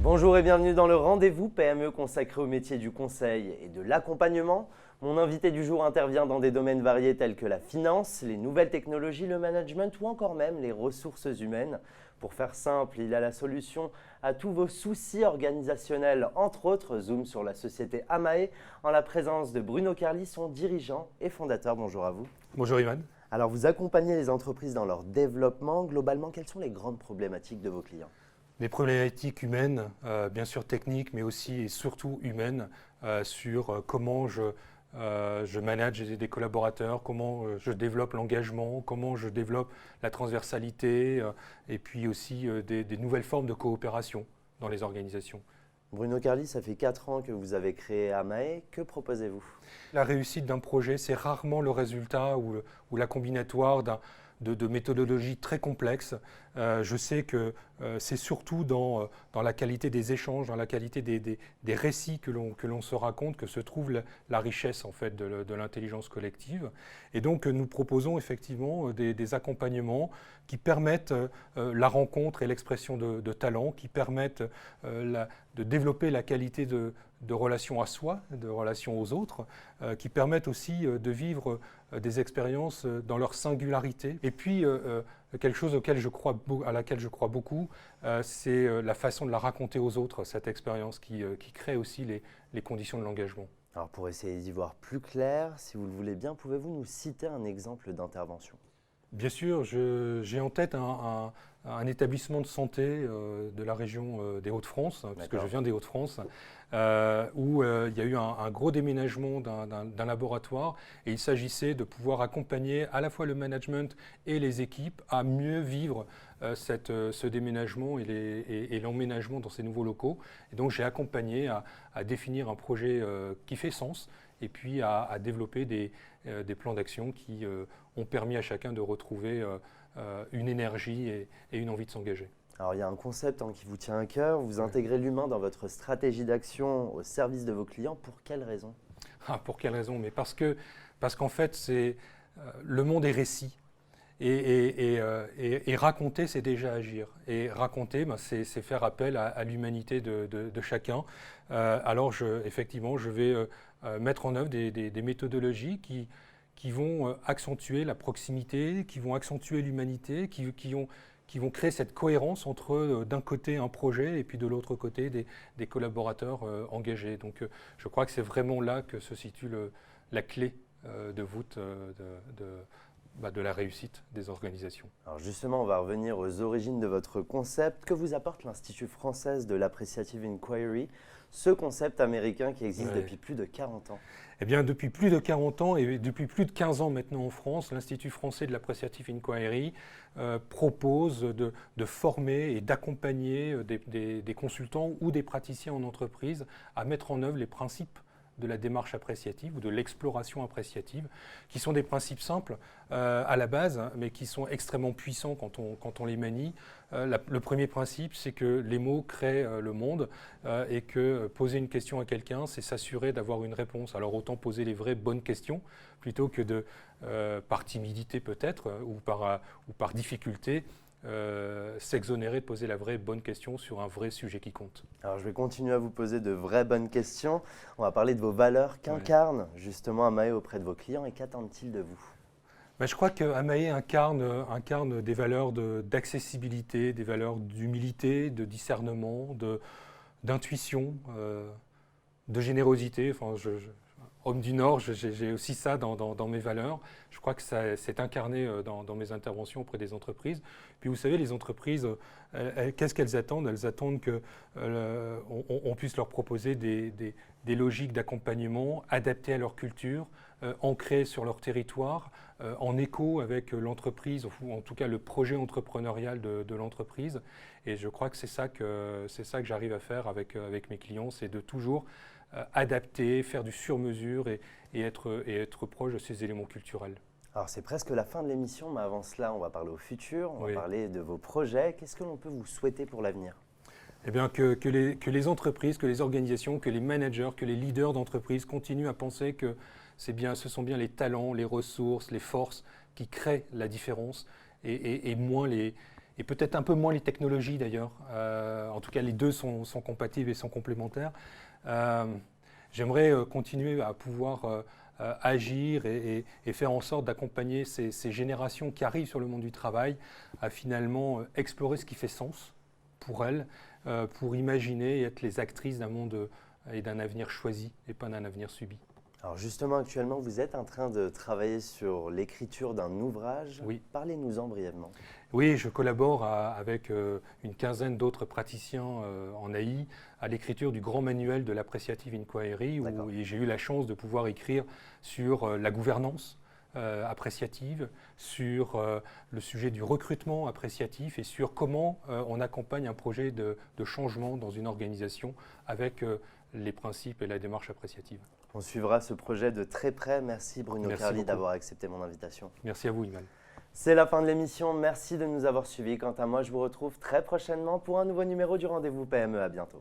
Bonjour et bienvenue dans le rendez-vous PME consacré au métier du conseil et de l'accompagnement. Mon invité du jour intervient dans des domaines variés tels que la finance, les nouvelles technologies, le management ou encore même les ressources humaines. Pour faire simple, il a la solution à tous vos soucis organisationnels, entre autres. Zoom sur la société Amae en la présence de Bruno Carli, son dirigeant et fondateur. Bonjour à vous. Bonjour Iman. Alors vous accompagnez les entreprises dans leur développement. Globalement, quelles sont les grandes problématiques de vos clients ? Des problématiques humaines, bien sûr techniques, mais aussi et surtout humaines, sur comment je manage des collaborateurs, comment je développe l'engagement, comment je développe la transversalité, et puis aussi des nouvelles formes de coopération dans les organisations. Bruno Carli, ça fait 4 ans que vous avez créé Amae. Que proposez-vous ? La réussite d'un projet, c'est rarement le résultat ou la combinatoire de méthodologies très complexes. Je sais que c'est surtout dans la qualité des échanges, dans la qualité des récits que l'on se raconte, que se trouve la richesse en fait de l'intelligence collective. Et donc nous proposons effectivement des accompagnements qui permettent la rencontre et l'expression de talents, qui permettent de développer la qualité de relations à soi, de relations aux autres, qui permettent aussi de vivre des expériences dans leur singularité. Et puis, quelque chose à laquelle je crois beaucoup, c'est la façon de la raconter aux autres, cette expérience qui crée aussi les conditions de l'engagement. Alors pour essayer d'y voir plus clair, si vous le voulez bien, pouvez-vous nous citer un exemple d'intervention ? Bien sûr, j'ai en tête un établissement de santé de la région des Hauts-de-France, puisque je viens des Hauts-de-France, où il y a eu un gros déménagement d'un laboratoire et il s'agissait de pouvoir accompagner à la fois le management et les équipes à mieux vivre ce déménagement et l'emménagement dans ces nouveaux locaux. Et donc j'ai accompagné à définir un projet qui fait sens et puis à développer des plans d'action qui ont permis à chacun de retrouver une énergie et une envie de s'engager. Alors il y a un concept qui vous tient à cœur, vous intégrez l'humain dans votre stratégie d'action au service de vos clients. Pour quelles raisons ? Pour quelle raison ? Mais parce qu'en fait, le monde est récit. Et raconter, c'est déjà agir. Et raconter, c'est faire appel à l'humanité de chacun. Alors, effectivement, je vais mettre en œuvre des méthodologies qui vont accentuer la proximité, qui vont accentuer l'humanité, qui vont créer cette cohérence entre, d'un côté, un projet et puis de l'autre côté, des collaborateurs engagés. Donc, je crois que c'est vraiment là que se situe la clé de voûte de la réussite des organisations. Alors justement, on va revenir aux origines de votre concept. Que vous apporte l'Institut français de l'Appreciative Inquiry, ce concept américain qui existe depuis plus de 40 ans ? Eh bien, depuis plus de 40 ans et depuis plus de 15 ans maintenant en France, l'Institut français de l'Appreciative Inquiry propose de former et d'accompagner des consultants ou des praticiens en entreprise à mettre en œuvre les principes de la démarche appréciative ou de l'exploration appréciative, qui sont des principes simples à la base, mais qui sont extrêmement puissants quand on les manie. Le premier principe, c'est que les mots créent le monde et que poser une question à quelqu'un, c'est s'assurer d'avoir une réponse. Alors autant poser les vraies bonnes questions plutôt que par timidité peut-être ou par difficulté, s'exonérer de poser la vraie bonne question sur un vrai sujet qui compte. Alors je vais continuer à vous poser de vraies bonnes questions. On va parler de vos valeurs qu'incarne justement Amae auprès de vos clients et qu'attendent-ils de vous ? Je crois que Amae incarne des valeurs d'accessibilité, des valeurs d'humilité, de discernement, d'intuition, de générosité. Enfin, homme du Nord, j'ai aussi ça dans mes valeurs. Je crois que c'est incarné dans mes interventions auprès des entreprises. Puis vous savez, les entreprises, qu'est-ce qu'elles attendent ? Elles attendent qu'on puisse leur proposer des logiques d'accompagnement adaptées à leur culture, ancrées sur leur territoire, en écho avec l'entreprise, ou en tout cas le projet entrepreneurial de l'entreprise. Et je crois que c'est ça que j'arrive à faire avec mes clients, c'est de toujours adapter, faire du sur-mesure et être proche de ces éléments culturels. Alors c'est presque la fin de l'émission, mais avant cela, on va parler au futur, on va parler de vos projets. Qu'est-ce que l'on peut vous souhaiter pour l'avenir ? Eh bien, que les entreprises, que les organisations, que les managers, que les leaders d'entreprises continuent à penser que ce sont bien les talents, les ressources, les forces qui créent la différence et moins et peut-être un peu moins les technologies d'ailleurs. En tout cas, les deux sont compatibles et sont complémentaires. J'aimerais continuer à pouvoir agir et faire en sorte d'accompagner ces générations qui arrivent sur le monde du travail à finalement explorer ce qui fait sens pour elles, pour imaginer et être les actrices d'un monde et d'un avenir choisi et pas d'un avenir subi. Alors justement, actuellement, vous êtes en train de travailler sur l'écriture d'un ouvrage. Oui. Parlez-nous-en brièvement. Oui, je collabore avec une quinzaine d'autres praticiens en AI à l'écriture du grand manuel de l'Appreciative Inquiry, où j'ai eu la chance de pouvoir écrire sur la gouvernance appréciative, sur le sujet du recrutement appréciatif et sur comment on accompagne un projet de changement dans une organisation avec les principes et la démarche appréciative. On suivra ce projet de très près. Merci Bruno Carli d'avoir accepté mon invitation. Merci à vous, Iman. C'est la fin de l'émission. Merci de nous avoir suivis. Quant à moi, je vous retrouve très prochainement pour un nouveau numéro du Rendez-vous PME. À bientôt.